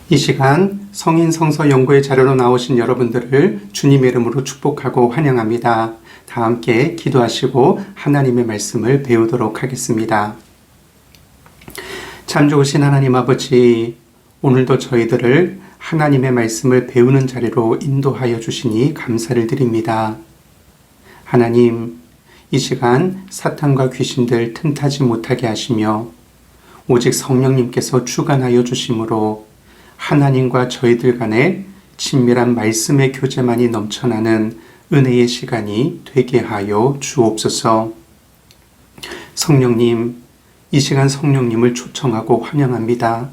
이 시간 성인 성서 연구의 자료로 나오신 여러분들을 주님의 이름으로 축복하고 환영합니다. 다 함께 기도하시고 하나님의 말씀을 배우도록 하겠습니다. 참 좋으신 하나님 아버지, 오늘도 저희들을 하나님의 말씀을 배우는 자리로 인도하여 주시니 감사를 드립니다. 하나님, 이 시간 사탄과 귀신들 틈타지 못하게 하시며 오직 성령님께서 주관하여 주심으로 하나님과 저희들 간에 친밀한 말씀의 교제만이 넘쳐나는 은혜의 시간이 되게 하여 주옵소서. 성령님, 이 시간 성령님을 초청하고 환영합니다.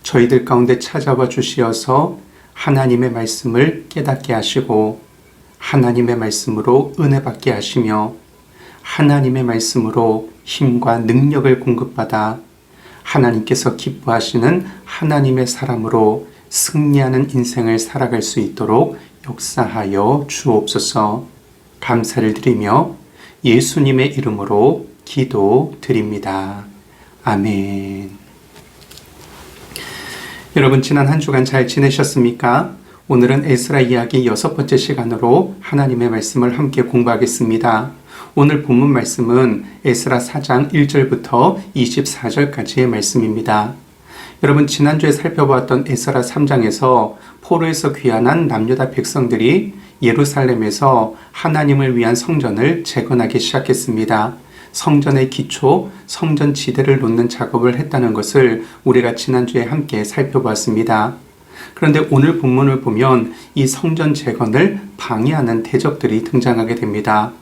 저희들 가운데 찾아와 주시어서 하나님의 말씀을 깨닫게 하시고 하나님의 말씀으로 은혜 받게 하시며 하나님의 말씀으로 힘과 능력을 공급받아 하나님께서 기뻐하시는 하나님의 사람으로 승리하는 인생을 살아갈 수 있도록 역사하여 주옵소서. 감사를 드리며 예수님의 이름으로 기도드립니다. 아멘. 여러분, 지난 한 주간 잘 지내셨습니까? 오늘은 에스라 이야기 6번째 시간으로 하나님의 말씀을 함께 공부하겠습니다. 오늘 본문 말씀은 에스라 4장 1절부터 24절까지의 말씀입니다. 여러분, 지난주에 살펴보았던 에스라 3장에서 포로에서 귀환한 남유다 백성들이 예루살렘에서 하나님을 위한 성전을 재건하기 시작했습니다. 성전의 기초, 성전 지대를 놓는 작업을 했다는 것을 우리가 지난주에 함께 살펴보았습니다. 그런데 오늘 본문을 보면 이 성전 재건을 방해하는 대적들이 등장하게 됩니다.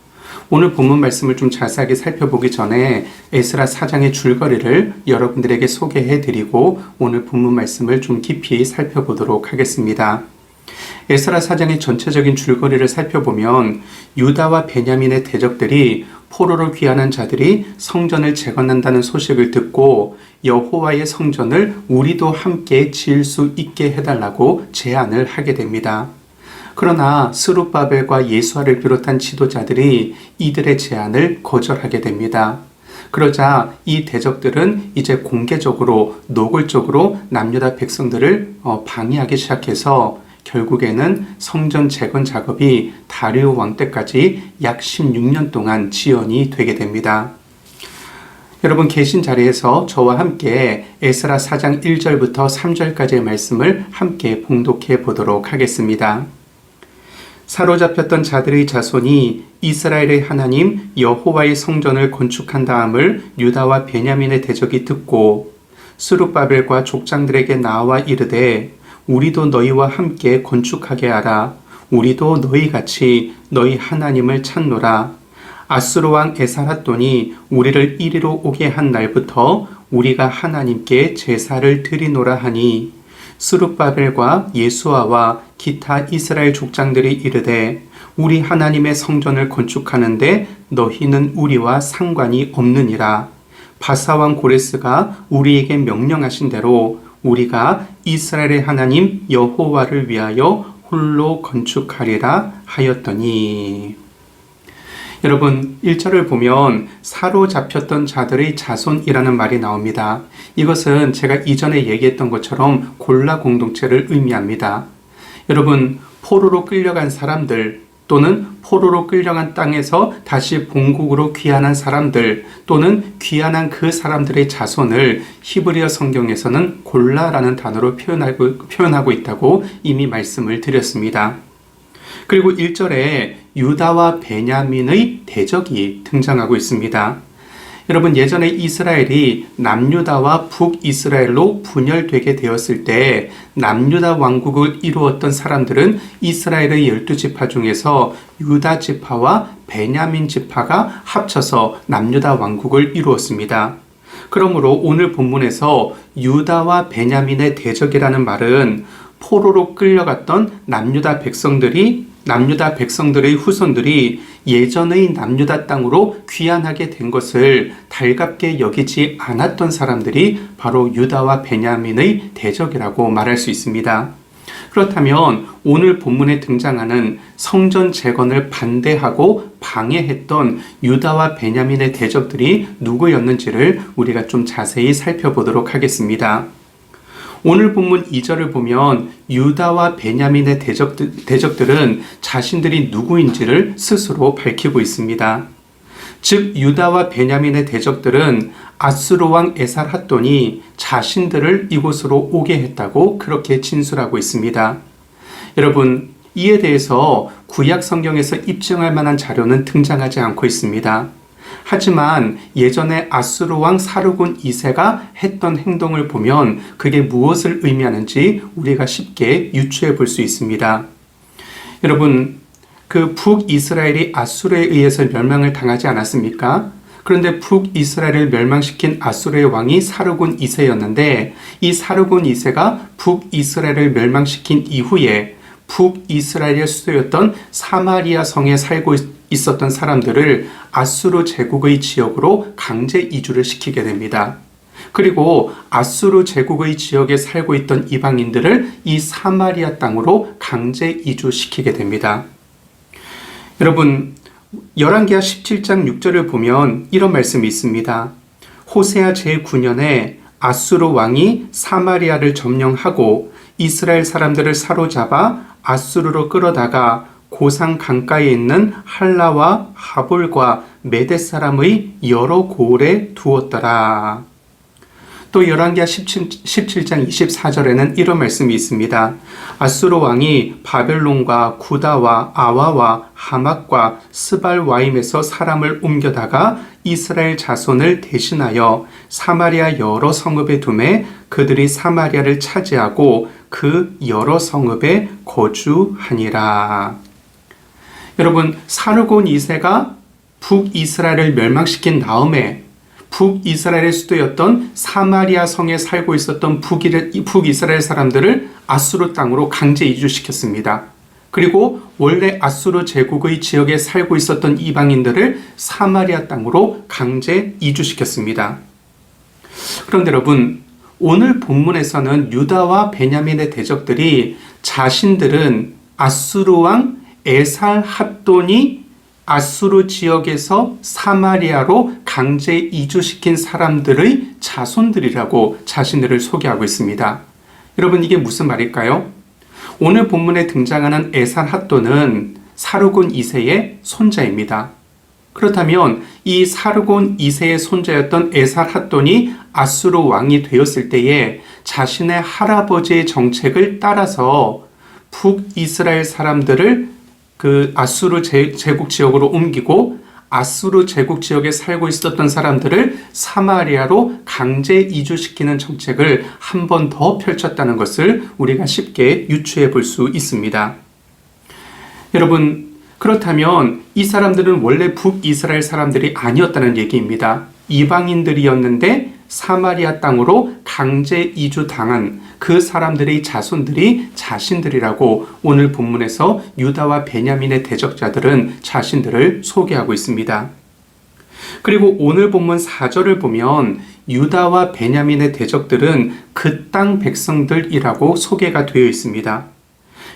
오늘 본문 말씀을 좀 자세하게 살펴보기 전에 에스라 4장의 줄거리를 여러분들에게 소개해드리고 오늘 본문 말씀을 좀 깊이 살펴보도록 하겠습니다. 에스라 4장의 전체적인 줄거리를 살펴보면 유다와 베냐민의 대적들이 포로로 귀환한 자들이 성전을 재건한다는 소식을 듣고 여호와의 성전을 우리도 함께 지을 수 있게 해달라고 제안을 하게 됩니다. 그러나 스룹바벨과 예수아를 비롯한 지도자들이 이들의 제안을 거절하게 됩니다. 그러자 이 대적들은 이제 공개적으로 노골적으로 남유다 백성들을 방해하기 시작해서 결국에는 성전 재건 작업이 다리오 왕 때까지 약 16년 동안 지연이 되게 됩니다. 여러분, 계신 자리에서 저와 함께 에스라 4장 1절부터 3절까지의 말씀을 함께 봉독해 보도록 하겠습니다. 사로잡혔던 자들의 자손이 이스라엘의 하나님 여호와의 성전을 건축한 다음을 유다와 베냐민의 대적이 듣고 스룹바벨과 족장들에게 나와 이르되 우리도 너희와 함께 건축하게 하라. 우리도 너희같이 너희 하나님을 찾노라. 아수르 왕 에사라돈이 우리를 이리로 오게 한 날부터 우리가 하나님께 제사를 드리노라 하니 스룹바벨과 예수아와 기타 이스라엘 족장들이 이르되 우리 하나님의 성전을 건축하는데 너희는 우리와 상관이 없느니라. 바사왕 고레스가 우리에게 명령하신 대로 우리가 이스라엘의 하나님 여호와를 위하여 홀로 건축하리라 하였더니. 여러분, 1절을 보면 사로잡혔던 자들의 자손이라는 말이 나옵니다. 이것은 제가 이전에 얘기했던 것처럼 골라 공동체를 의미합니다. 여러분, 포로로 끌려간 사람들 또는 포로로 끌려간 땅에서 다시 본국으로 귀환한 사람들 또는 귀환한 그 사람들의 자손을 히브리어 성경에서는 골라라는 단어로 표현하고 있다고 이미 말씀을 드렸습니다. 그리고 1절에 유다와 베냐민의 대적이 등장하고 있습니다. 여러분, 예전에 이스라엘이 남유다와 북이스라엘로 분열되게 되었을 때 남유다 왕국을 이루었던 사람들은 이스라엘의 12지파 중에서 유다 지파와 베냐민 지파가 합쳐서 남유다 왕국을 이루었습니다. 그러므로 오늘 본문에서 유다와 베냐민의 대적이라는 말은 포로로 끌려갔던 남유다 백성들의 후손들이 예전의 남유다 땅으로 귀환하게 된 것을 달갑게 여기지 않았던 사람들이 바로 유다와 베냐민의 대적이라고 말할 수 있습니다. 그렇다면 오늘 본문에 등장하는 성전 재건을 반대하고 방해했던 유다와 베냐민의 대적들이 누구였는지를 우리가 좀 자세히 살펴보도록 하겠습니다. 오늘 본문 2절을 보면 유다와 베냐민의 대적들은 자신들이 누구인지를 스스로 밝히고 있습니다. 즉 유다와 베냐민의 대적들은 아수르 왕 에살핫돈이 자신들을 이곳으로 오게 했다고 그렇게 진술하고 있습니다. 여러분, 이에 대해서 구약 성경에서 입증할 만한 자료는 등장하지 않고 있습니다. 하지만 예전에 아수르 왕 사르곤 2세가 했던 행동을 보면 그게 무엇을 의미하는지 우리가 쉽게 유추해 볼 수 있습니다. 여러분, 그 북이스라엘이 아수르에 의해서 멸망을 당하지 않았습니까? 그런데 북이스라엘을 멸망시킨 아수르의 왕이 사르곤 2세였는데 이 사르곤 2세가 북이스라엘을 멸망시킨 이후에 북이스라엘의 수도였던 사마리아 성에 살고 있었던 사람들을 아수르 제국의 지역으로 강제 이주를 시키게 됩니다. 그리고 아수르 제국의 지역에 살고 있던 이방인들을 이 사마리아 땅으로 강제 이주시키게 됩니다. 여러분, 열왕기하 17장 6절을 보면 이런 말씀이 있습니다. 호세아 제9년에 아수르 왕이 사마리아를 점령하고 이스라엘 사람들을 사로잡아 아수르로 끌어다가 고상 강가에 있는 할라와 하볼과 메대 사람의 여러 고을에 두었더라. 또 열왕기하 17장 24절에는 이런 말씀이 있습니다. 아수르 왕이 바벨론과 구다와 아와와 하맛과 스발와임에서 사람을 옮겨다가 이스라엘 자손을 대신하여 사마리아 여러 성읍에 두매 그들이 사마리아를 차지하고 그 여러 성읍에 거주하니라. 여러분, 사르곤 2세가 북이스라엘을 멸망시킨 다음에 북이스라엘의 수도였던 사마리아 성에 살고 있었던 북이스라엘 사람들을 아수르 땅으로 강제 이주시켰습니다. 그리고 원래 아수르 제국의 지역에 살고 있었던 이방인들을 사마리아 땅으로 강제 이주시켰습니다. 그런데 여러분, 오늘 본문에서는 유다와 베냐민의 대적들이 자신들은 아수르 왕 에살핫돈이 아수르 지역에서 사마리아로 강제 이주시킨 사람들의 자손들이라고 자신들을 소개하고 있습니다. 여러분, 이게 무슨 말일까요? 오늘 본문에 등장하는 에살핫돈은 사르곤 2세의 손자입니다. 그렇다면 이 사르곤 2세의 손자였던 에살핫돈이 아수르 왕이 되었을 때에 자신의 할아버지의 정책을 따라서 북이스라엘 사람들을 그 아수르 제국 지역으로 옮기고 아수르 제국 지역에 살고 있었던 사람들을 사마리아로 강제 이주시키는 정책을 한 번 더 펼쳤다는 것을 우리가 쉽게 유추해 볼 수 있습니다. 여러분, 그렇다면 이 사람들은 원래 북이스라엘 사람들이 아니었다는 얘기입니다. 이방인들이었는데 사마리아 땅으로 강제 이주당한 그 사람들의 자손들이 자신들이라고 오늘 본문에서 유다와 베냐민의 대적자들은 자신들을 소개하고 있습니다. 그리고 오늘 본문 4절을 보면 유다와 베냐민의 대적들은 그 땅 백성들이라고 소개가 되어 있습니다.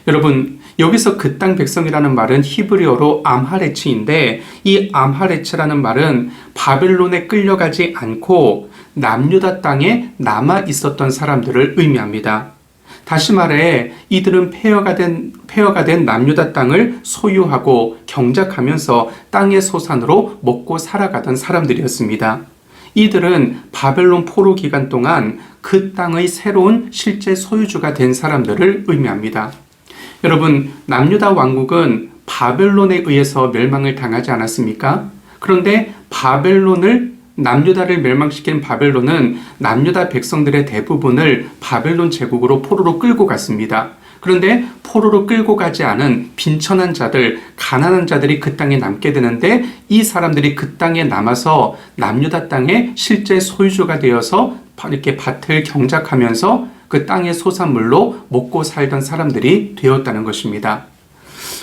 여러분, 여기서 그 땅 백성이라는 말은 히브리어로 암하레츠인데 이 암하레츠라는 말은 바벨론에 끌려가지 않고 남유다 땅에 남아 있었던 사람들을 의미합니다. 다시 말해 이들은 폐허가 된 남유다 땅을 소유하고 경작하면서 땅의 소산으로 먹고 살아가던 사람들이었습니다. 이들은 바벨론 포로 기간 동안 그 땅의 새로운 실제 소유주가 된 사람들을 의미합니다. 여러분, 남유다 왕국은 바벨론에 의해서 멸망을 당하지 않았습니까? 그런데 남유다를 멸망시킨 바벨론은 남유다 백성들의 대부분을 바벨론 제국으로 포로로 끌고 갔습니다. 그런데 포로로 끌고 가지 않은 빈천한 자들, 가난한 자들이 그 땅에 남게 되는데 이 사람들이 그 땅에 남아서 남유다 땅의 실제 소유주가 되어서 이렇게 밭을 경작하면서 그 땅의 소산물로 먹고 살던 사람들이 되었다는 것입니다.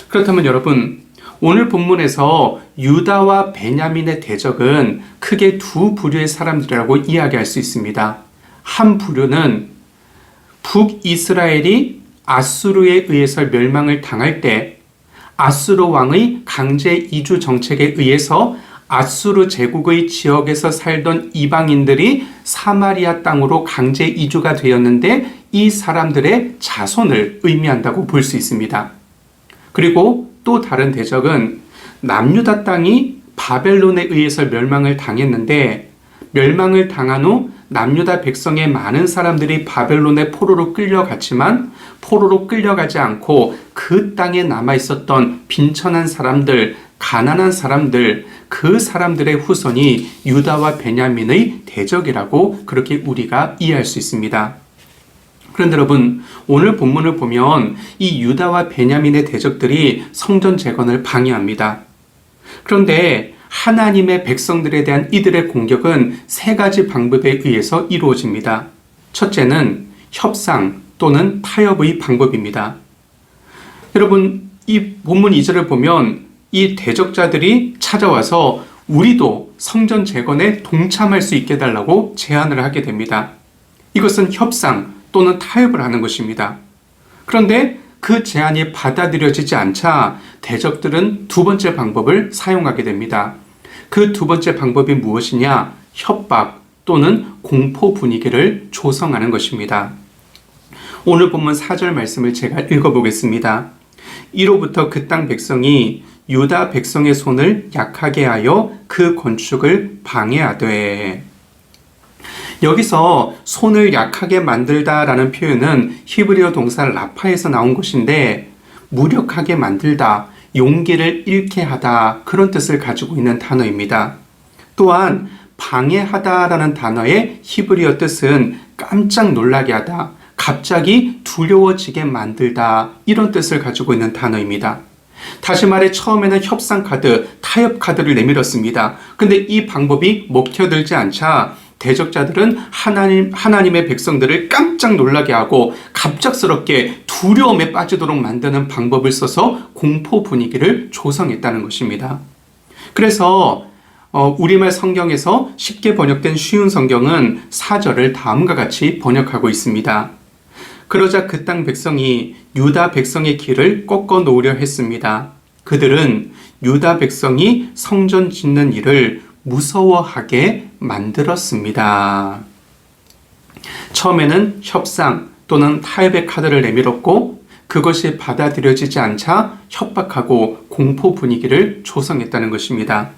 그렇다면 여러분, 오늘 본문에서 유다와 베냐민의 대적은 크게 두 부류의 사람들이라고 이야기할 수 있습니다. 한 부류는 북이스라엘이 아수르에 의해서 멸망을 당할 때 아수르 왕의 강제 이주 정책에 의해서 아수르 제국의 지역에서 살던 이방인들이 사마리아 땅으로 강제 이주가 되었는데 이 사람들의 자손을 의미한다고 볼 수 있습니다. 그리고 또 다른 대적은 남유다 땅이 바벨론에 의해서 멸망을 당했는데 멸망을 당한 후 남유다 백성의 많은 사람들이 바벨론의 포로로 끌려갔지만 포로로 끌려가지 않고 그 땅에 남아 있었던 빈천한 사람들, 가난한 사람들, 그 사람들의 후손이 유다와 베냐민의 대적이라고 그렇게 우리가 이해할 수 있습니다. 그런데 여러분, 오늘 본문을 보면 이 유다와 베냐민의 대적들이 성전 재건을 방해합니다. 그런데 하나님의 백성들에 대한 이들의 공격은 세 가지 방법에 의해서 이루어집니다. 첫째는 협상 또는 타협의 방법입니다. 여러분, 이 본문 2절을 보면 이 대적자들이 찾아와서 우리도 성전 재건에 동참할 수 있게 해달라고 제안을 하게 됩니다. 이것은 협상 또는 타협을 하는 것입니다. 그런데 그 제안이 받아들여지지 않자 대적들은 두 번째 방법을 사용하게 됩니다. 그 두 번째 방법이 무엇이냐? 협박 또는 공포 분위기를 조성하는 것입니다. 오늘 본문 4절 말씀을 제가 읽어보겠습니다. 이로부터 그 땅 백성이 유다 백성의 손을 약하게 하여 그 건축을 방해하되. 여기서 손을 약하게 만들다라는 표현은 히브리어 동사 라파에서 나온 것인데 무력하게 만들다, 용기를 잃게 하다 그런 뜻을 가지고 있는 단어입니다. 또한 방해하다라는 단어의 히브리어 뜻은 깜짝 놀라게 하다, 갑자기 두려워지게 만들다 이런 뜻을 가지고 있는 단어입니다. 다시 말해 처음에는 협상 카드, 타협 카드를 내밀었습니다. 근데 이 방법이 먹혀들지 않자 대적자들은 하나님의 백성들을 깜짝 놀라게 하고 갑작스럽게 두려움에 빠지도록 만드는 방법을 써서 공포 분위기를 조성했다는 것입니다. 그래서 우리말 성경에서 쉽게 번역된 쉬운 성경은 4절을 다음과 같이 번역하고 있습니다. 그러자 그 땅 백성이 유다 백성의 길을 꺾어 놓으려 했습니다. 그들은 유다 백성이 성전 짓는 일을 무서워하게 만들었습니다. 처음에는 협상 또는 타협의 카드를 내밀었고 그것이 받아들여지지 않자 협박하고 공포 분위기를 조성했다는 것입니다.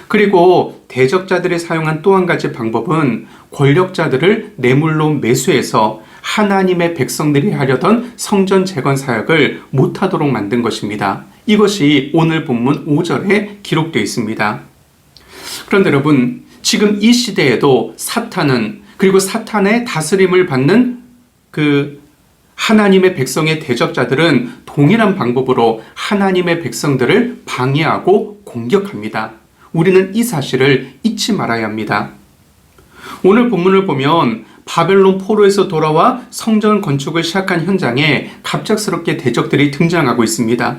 그리고 대적자들이 사용한 또 한 가지 방법은 권력자들을 뇌물로 매수해서 하나님의 백성들이 하려던 성전 재건 사역을 못하도록 만든 것입니다. 이것이 오늘 본문 5절에 기록되어 있습니다. 그런데 여러분, 지금 이 시대에도 그리고 사탄의 다스림을 받는 그 하나님의 백성의 대적자들은 동일한 방법으로 하나님의 백성들을 방해하고 공격합니다. 우리는 이 사실을 잊지 말아야 합니다. 오늘 본문을 보면 바벨론 포로에서 돌아와 성전 건축을 시작한 현장에 갑작스럽게 대적들이 등장하고 있습니다.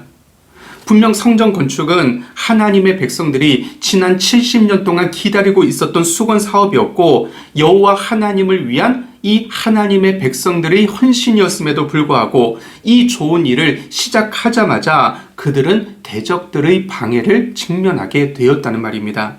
분명 성전 건축은 하나님의 백성들이 지난 70년 동안 기다리고 있었던 수건 사업이었고 여호와 하나님을 위한 이 하나님의 백성들의 헌신이었음에도 불구하고 이 좋은 일을 시작하자마자 그들은 대적들의 방해를 직면하게 되었다는 말입니다.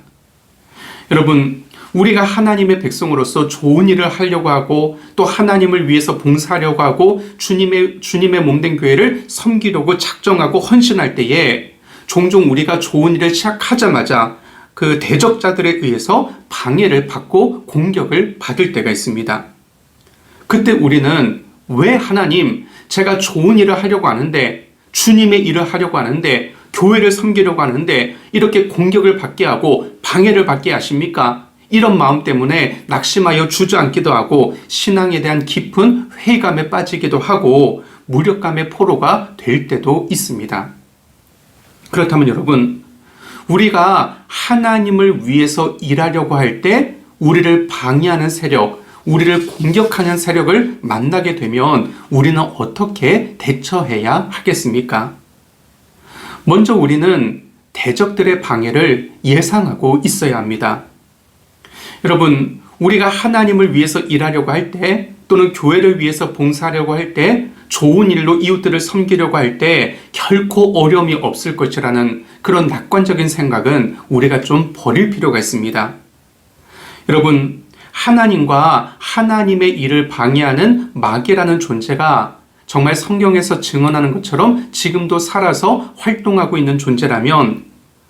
여러분, 우리가 하나님의 백성으로서 좋은 일을 하려고 하고 또 하나님을 위해서 봉사하려고 하고 주님의 몸된 교회를 섬기려고 작정하고 헌신할 때에 종종 우리가 좋은 일을 시작하자마자 그 대적자들에 의해서 방해를 받고 공격을 받을 때가 있습니다. 그때 우리는 왜 하나님, 제가 좋은 일을 하려고 하는데 주님의 일을 하려고 하는데 교회를 섬기려고 하는데 이렇게 공격을 받게 하고 방해를 받게 하십니까? 이런 마음 때문에 낙심하여 주저앉기도 하고 신앙에 대한 깊은 회의감에 빠지기도 하고 무력감의 포로가 될 때도 있습니다. 그렇다면 여러분, 우리가 하나님을 위해서 일하려고 할 때 우리를 방해하는 세력, 우리를 공격하는 세력을 만나게 되면 우리는 어떻게 대처해야 하겠습니까? 먼저 우리는 대적들의 방해를 예상하고 있어야 합니다. 여러분, 우리가 하나님을 위해서 일하려고 할 때 또는 교회를 위해서 봉사하려고 할 때 좋은 일로 이웃들을 섬기려고 할 때 결코 어려움이 없을 것이라는 그런 낙관적인 생각은 우리가 좀 버릴 필요가 있습니다. 여러분, 하나님과 하나님의 일을 방해하는 마귀라는 존재가 정말 성경에서 증언하는 것처럼 지금도 살아서 활동하고 있는 존재라면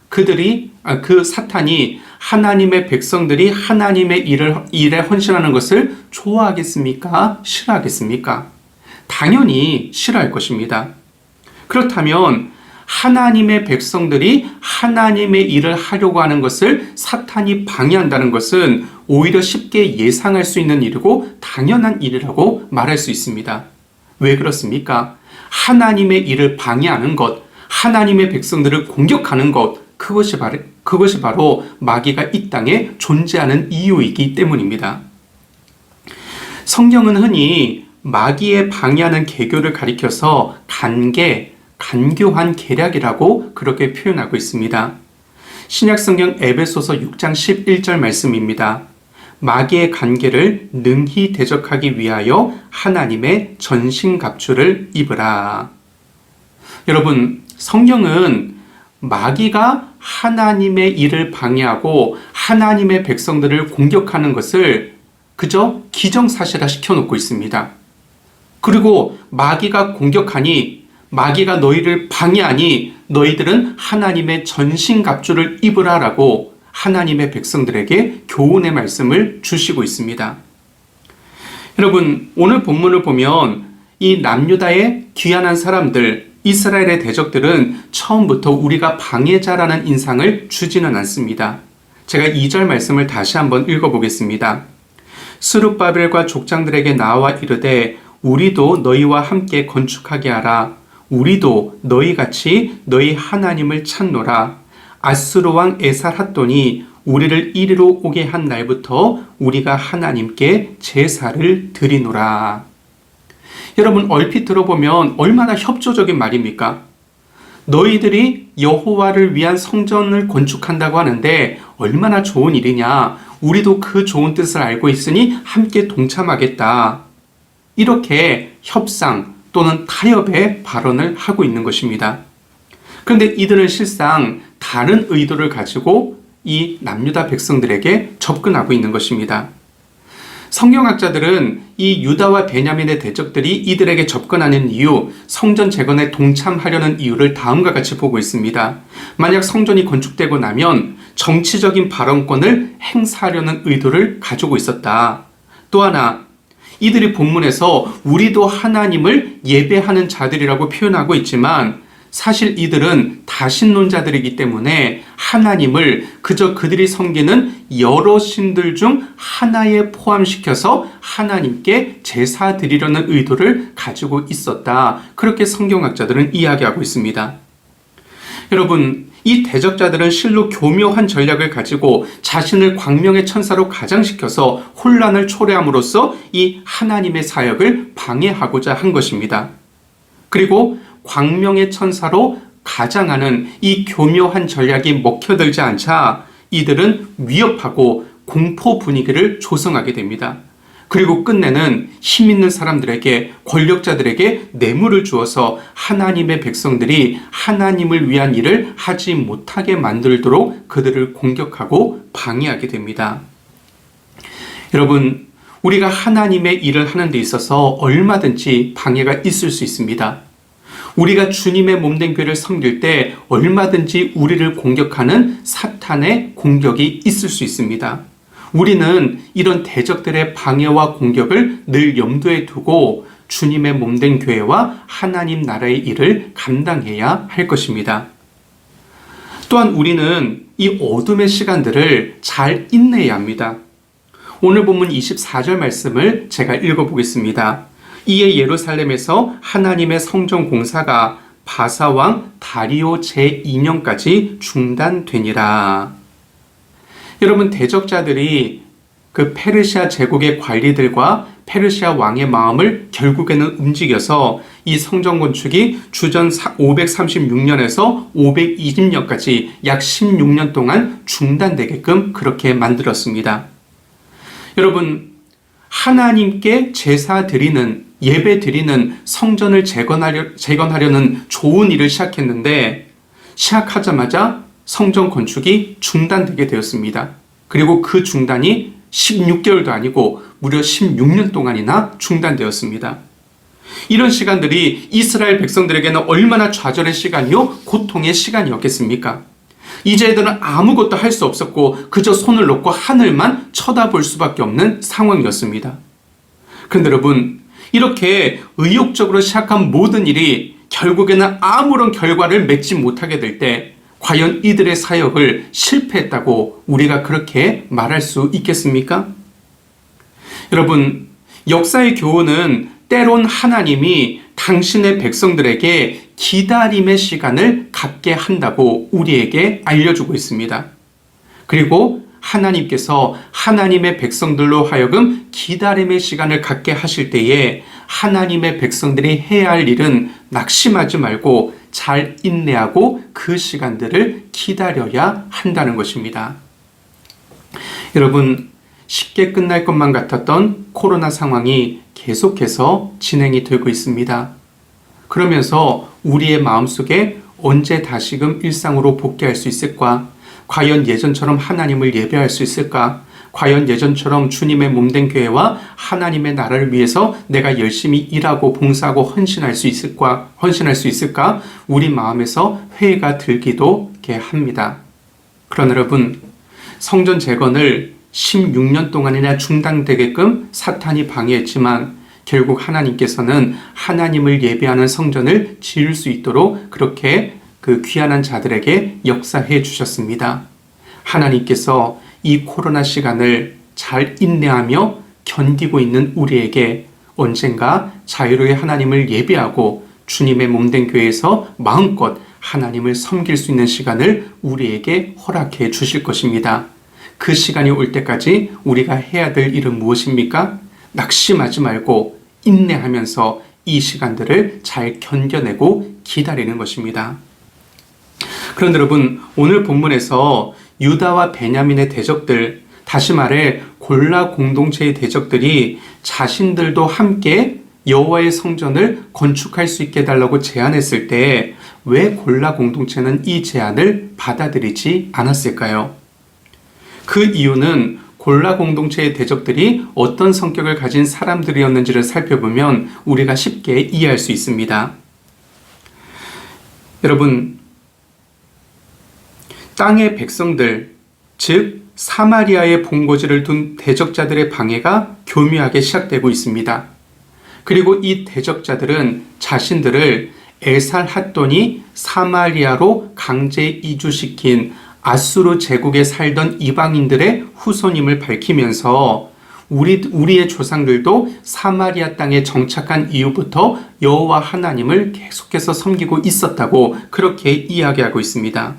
그 사탄이 하나님의 백성들이 하나님의 일에 헌신하는 것을 좋아하겠습니까? 싫어하겠습니까? 당연히 싫어할 것입니다. 그렇다면 하나님의 백성들이 하나님의 일을 하려고 하는 것을 사탄이 방해한다는 것은 오히려 쉽게 예상할 수 있는 일이고 당연한 일이라고 말할 수 있습니다. 왜 그렇습니까? 하나님의 일을 방해하는 것, 하나님의 백성들을 공격하는 것, 그것이 바로 마귀가 이 땅에 존재하는 이유이기 때문입니다. 성경은 흔히 마귀의 방해하는 계교를 가리켜서 간교한 계략이라고 그렇게 표현하고 있습니다. 신약성경 에베소서 6장 11절 말씀입니다. 마귀의 간계를 능히 대적하기 위하여 하나님의 전신갑주를 입으라. 여러분, 성경은 마귀가 하나님의 일을 방해하고 하나님의 백성들을 공격하는 것을 그저 기정사실화 시켜놓고 있습니다. 그리고 마귀가 공격하니, 마귀가 너희를 방해하니 너희들은 하나님의 전신갑주를 입으라라고 하나님의 백성들에게 교훈의 말씀을 주시고 있습니다. 여러분, 오늘 본문을 보면 이 남유다의 귀환한 사람들, 이스라엘의 대적들은 처음부터 우리가 방해자라는 인상을 주지는 않습니다. 제가 2절 말씀을 다시 한번 읽어보겠습니다. 스룹바벨과 족장들에게 나와 이르되 우리도 너희와 함께 건축하게 하라. 우리도 너희같이 너희 하나님을 찾노라. 아수르 왕 에살핫돈이 우리를 이리로 오게 한 날부터 우리가 하나님께 제사를 드리노라. 여러분, 얼핏 들어보면 얼마나 협조적인 말입니까? 너희들이 여호와를 위한 성전을 건축한다고 하는데 얼마나 좋은 일이냐. 우리도 그 좋은 뜻을 알고 있으니 함께 동참하겠다. 이렇게 협상 또는 타협의 발언을 하고 있는 것입니다. 그런데 이들은 실상 다른 의도를 가지고 이 남유다 백성들에게 접근하고 있는 것입니다. 성경학자들은 이 유다와 베냐민의 대적들이 이들에게 접근하는 이유, 성전 재건에 동참하려는 이유를 다음과 같이 보고 있습니다. 만약 성전이 건축되고 나면 정치적인 발언권을 행사하려는 의도를 가지고 있었다. 또 하나, 이들이 본문에서 우리도 하나님을 예배하는 자들이라고 표현하고 있지만 사실 이들은 다신론자들이기 때문에 하나님을 그저 그들이 섬기는 여러 신들 중 하나에 포함시켜서 하나님께 제사 드리려는 의도를 가지고 있었다. 그렇게 성경학자들은 이야기하고 있습니다. 여러분, 이 대적자들은 실로 교묘한 전략을 가지고 자신을 광명의 천사로 가장시켜서 혼란을 초래함으로써 이 하나님의 사역을 방해하고자 한 것입니다. 그리고 광명의 천사로 가장하는 이 교묘한 전략이 먹혀들지 않자 이들은 위협하고 공포 분위기를 조성하게 됩니다. 그리고 끝내는 힘 있는 사람들에게, 권력자들에게 뇌물을 주어서 하나님의 백성들이 하나님을 위한 일을 하지 못하게 만들도록 그들을 공격하고 방해하게 됩니다. 여러분, 우리가 하나님의 일을 하는 데 있어서 얼마든지 방해가 있을 수 있습니다. 우리가 주님의 몸된 교회를 섬길 때 얼마든지 우리를 공격하는 사탄의 공격이 있을 수 있습니다. 우리는 이런 대적들의 방해와 공격을 늘 염두에 두고 주님의 몸된 교회와 하나님 나라의 일을 감당해야 할 것입니다. 또한 우리는 이 어둠의 시간들을 잘 인내해야 합니다. 오늘 본문 24절 말씀을 제가 읽어보겠습니다. 이에 예루살렘에서 하나님의 성전 공사가 바사왕 다리오 제2년까지 중단되니라. 여러분, 대적자들이 그 페르시아 제국의 관리들과 페르시아 왕의 마음을 결국에는 움직여서 이 성전 건축이 주전 536년에서 520년까지 약 16년 동안 중단되게끔 그렇게 만들었습니다. 여러분, 하나님께 제사 드리는, 예배 드리는 성전을 재건하려는 좋은 일을 시작했는데 시작하자마자 성전 건축이 중단되게 되었습니다. 그리고 그 중단이 16개월도 아니고 무려 16년 동안이나 중단되었습니다. 이런 시간들이 이스라엘 백성들에게는 얼마나 좌절의 시간이요, 고통의 시간이었겠습니까? 이제 애들은 아무것도 할 수 없었고 그저 손을 놓고 하늘만 쳐다볼 수밖에 없는 상황이었습니다. 그런데 여러분, 이렇게 의욕적으로 시작한 모든 일이 결국에는 아무런 결과를 맺지 못하게 될 때 과연 이들의 사역을 실패했다고 우리가 그렇게 말할 수 있겠습니까? 여러분, 역사의 교훈은 때론 하나님이 당신의 백성들에게 기다림의 시간을 갖게 한다고 우리에게 알려주고 있습니다. 그리고 하나님께서 하나님의 백성들로 하여금 기다림의 시간을 갖게 하실 때에 하나님의 백성들이 해야 할 일은 낙심하지 말고 잘 인내하고 그 시간들을 기다려야 한다는 것입니다. 여러분, 쉽게 끝날 것만 같았던 코로나 상황이 계속해서 진행이 되고 있습니다. 그러면서 우리의 마음속에 언제 다시금 일상으로 복귀할 수 있을까? 과연 예전처럼 하나님을 예배할 수 있을까? 과연 예전처럼 주님의 몸된 교회와 하나님의 나라를 위해서 내가 열심히 일하고 봉사하고 헌신할 수 있을까? 우리 마음에서 회의가 들기도 합니다. 그러나 여러분, 성전 재건을 16년 동안이나 중단되게끔 사탄이 방해했지만 결국 하나님께서는 하나님을 예배하는 성전을 지을 수 있도록 그렇게 그 귀한 자들에게 역사해 주셨습니다. 하나님께서 이 코로나 시간을 잘 인내하며 견디고 있는 우리에게 언젠가 자유로이 하나님을 예배하고 주님의 몸된 교회에서 마음껏 하나님을 섬길 수 있는 시간을 우리에게 허락해 주실 것입니다. 그 시간이 올 때까지 우리가 해야 될 일은 무엇입니까? 낙심하지 말고 인내하면서 이 시간들을 잘 견뎌내고 기다리는 것입니다. 그런데 여러분, 오늘 본문에서 유다와 베냐민의 대적들, 다시 말해 골라 공동체의 대적들이 자신들도 함께 여호와의 성전을 건축할 수 있게 해달라고 제안했을 때 왜 골라 공동체는 이 제안을 받아들이지 않았을까요? 그 이유는 골라 공동체의 대적들이 어떤 성격을 가진 사람들이었는지를 살펴보면 우리가 쉽게 이해할 수 있습니다. 여러분, 땅의 백성들, 즉 사마리아의 본거지를 둔 대적자들의 방해가 교묘하게 시작되고 있습니다. 그리고 이 대적자들은 자신들을 에살핫돈이 사마리아로 강제 이주시킨 아수르 제국에 살던 이방인들의 후손임을 밝히면서 우리의 조상들도 사마리아 땅에 정착한 이후부터 여호와 하나님을 계속해서 섬기고 있었다고 그렇게 이야기하고 있습니다.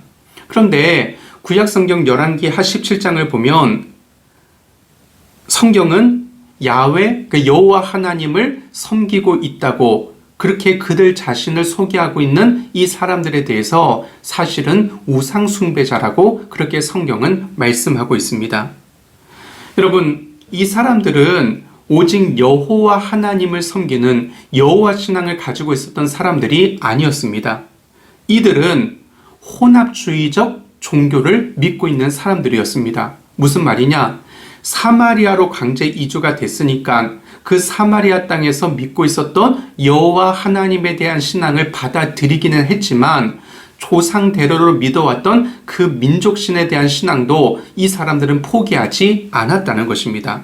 그런데 구약성경 열왕기 하 17장을 보면 성경은 야훼, 여호와 하나님을 섬기고 있다고 그렇게 그들 자신을 소개하고 있는 이 사람들에 대해서 사실은 우상 숭배자라고 그렇게 성경은 말씀하고 있습니다. 여러분, 이 사람들은 오직 여호와 하나님을 섬기는 여호와 신앙을 가지고 있었던 사람들이 아니었습니다. 이들은 혼합주의적 종교를 믿고 있는 사람들이었습니다. 무슨 말이냐? 사마리아로 강제 이주가 됐으니까 그 사마리아 땅에서 믿고 있었던 여호와 하나님에 대한 신앙을 받아들이기는 했지만 조상대로로 믿어왔던 그 민족신에 대한 신앙도 이 사람들은 포기하지 않았다는 것입니다.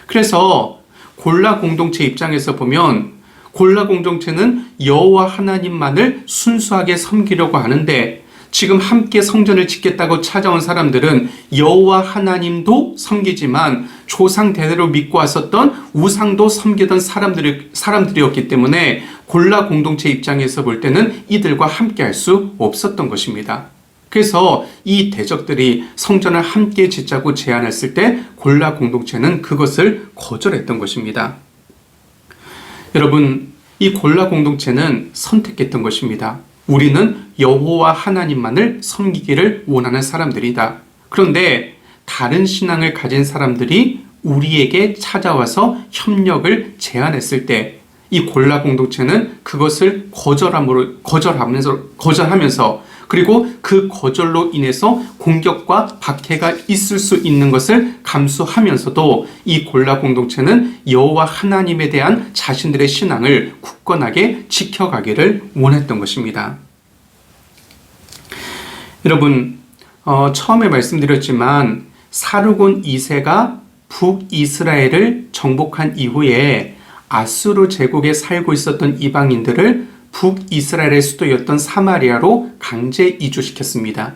그래서 골라 공동체 입장에서 보면 골라 공동체는 여호와 하나님만을 순수하게 섬기려고 하는데 지금 함께 성전을 짓겠다고 찾아온 사람들은 여호와 하나님도 섬기지만 조상 대대로 믿고 왔었던 우상도 섬기던 사람들이었기 때문에 골라 공동체 입장에서 볼 때는 이들과 함께 할 수 없었던 것입니다. 그래서 이 대적들이 성전을 함께 짓자고 제안했을 때 골라 공동체는 그것을 거절했던 것입니다. 여러분, 이 골라 공동체는 선택했던 것입니다. 우리는 여호와 하나님만을 섬기기를 원하는 사람들이다. 그런데 다른 신앙을 가진 사람들이 우리에게 찾아와서 협력을 제안했을 때 이 골라 공동체는 그것을 거절하면서 그리고 그 거절로 인해서 공격과 박해가 있을 수 있는 것을 감수하면서도 이 골라 공동체는 여호와 하나님에 대한 자신들의 신앙을 굳건하게 지켜가기를 원했던 것입니다. 여러분, 처음에 말씀드렸지만 사르곤 2세가 북이스라엘을 정복한 이후에 아수르 제국에 살고 있었던 이방인들을 북이스라엘의 수도였던 사마리아로 강제 이주시켰습니다.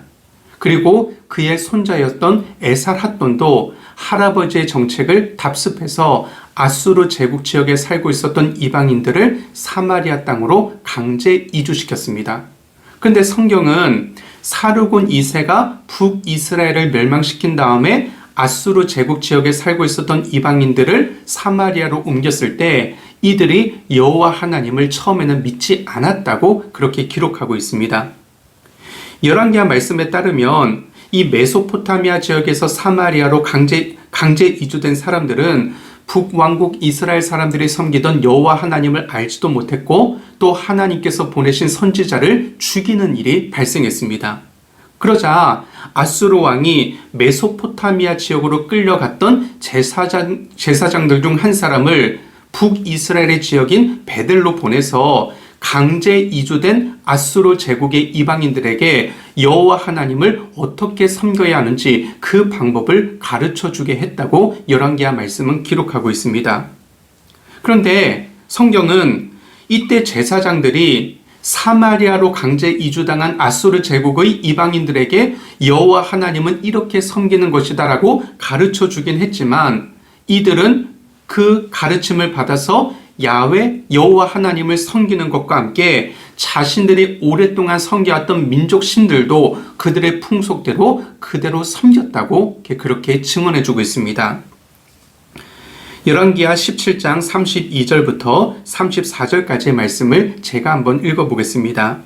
그리고 그의 손자였던 에살핫돈도 할아버지의 정책을 답습해서 아수르 제국 지역에 살고 있었던 이방인들을 사마리아 땅으로 강제 이주시켰습니다. 그런데 성경은 사르곤 2세가 북이스라엘을 멸망시킨 다음에 아수르 제국 지역에 살고 있었던 이방인들을 사마리아로 옮겼을 때 이들이 여호와 하나님을 처음에는 믿지 않았다고 그렇게 기록하고 있습니다. 열왕기하 말씀에 따르면 이 메소포타미아 지역에서 사마리아로 강제 이주된 사람들은 북왕국 이스라엘 사람들이 섬기던 여호와 하나님을 알지도 못했고 또 하나님께서 보내신 선지자를 죽이는 일이 발생했습니다. 그러자 아수르 왕이 메소포타미아 지역으로 끌려갔던 제사장들 중 한 사람을 북이스라엘의 지역인 베델로 보내서 강제 이주된 아수르 제국의 이방인들에게 여호와 하나님을 어떻게 섬겨야 하는지 그 방법을 가르쳐 주게 했다고 열왕기하 말씀은 기록하고 있습니다. 그런데 성경은 이때 제사장들이 사마리아로 강제 이주당한 아수르 제국의 이방인들에게 여호와 하나님은 이렇게 섬기는 것이다라고 가르쳐 주긴 했지만 이들은 그 가르침을 받아서 야훼 여호와 하나님을 섬기는 것과 함께 자신들이 오랫동안 섬겨왔던 민족 신들도 그들의 풍속대로 그대로 섬겼다고 그렇게 증언해 주고 있습니다. 열왕기하 17장 32절부터 34절까지의 말씀을 제가 한번 읽어보겠습니다.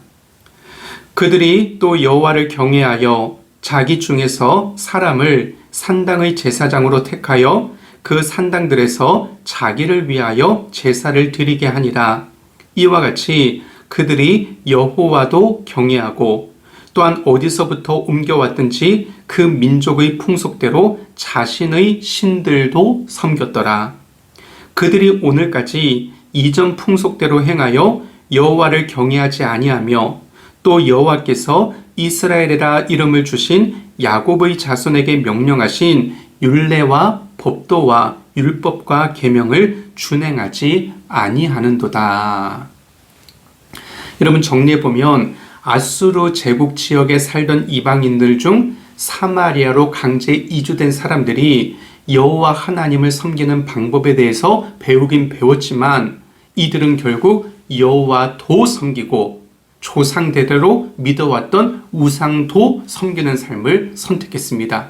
그들이 또 여호와를 경외하여 자기 중에서 사람을 산당의 제사장으로 택하여 그 산당들에서 자기를 위하여 제사를 드리게 하니라. 이와 같이 그들이 여호와도 경외하고 또한 어디서부터 옮겨왔든지 그 민족의 풍속대로 자신의 신들도 섬겼더라. 그들이 오늘까지 이전 풍속대로 행하여 여호와를 경외하지 아니하며 또 여호와께서 이스라엘이라 이름을 주신 야곱의 자손에게 명령하신 율례와 법도와 율법과 계명을 준행하지 아니하는도다. 여러분, 정리해보면 아수르 제국 지역에 살던 이방인들 중 사마리아로 강제 이주된 사람들이 여호와 하나님을 섬기는 방법에 대해서 배우긴 배웠지만 이들은 결국 여호와도 섬기고 조상 대대로 믿어왔던 우상도 섬기는 삶을 선택했습니다.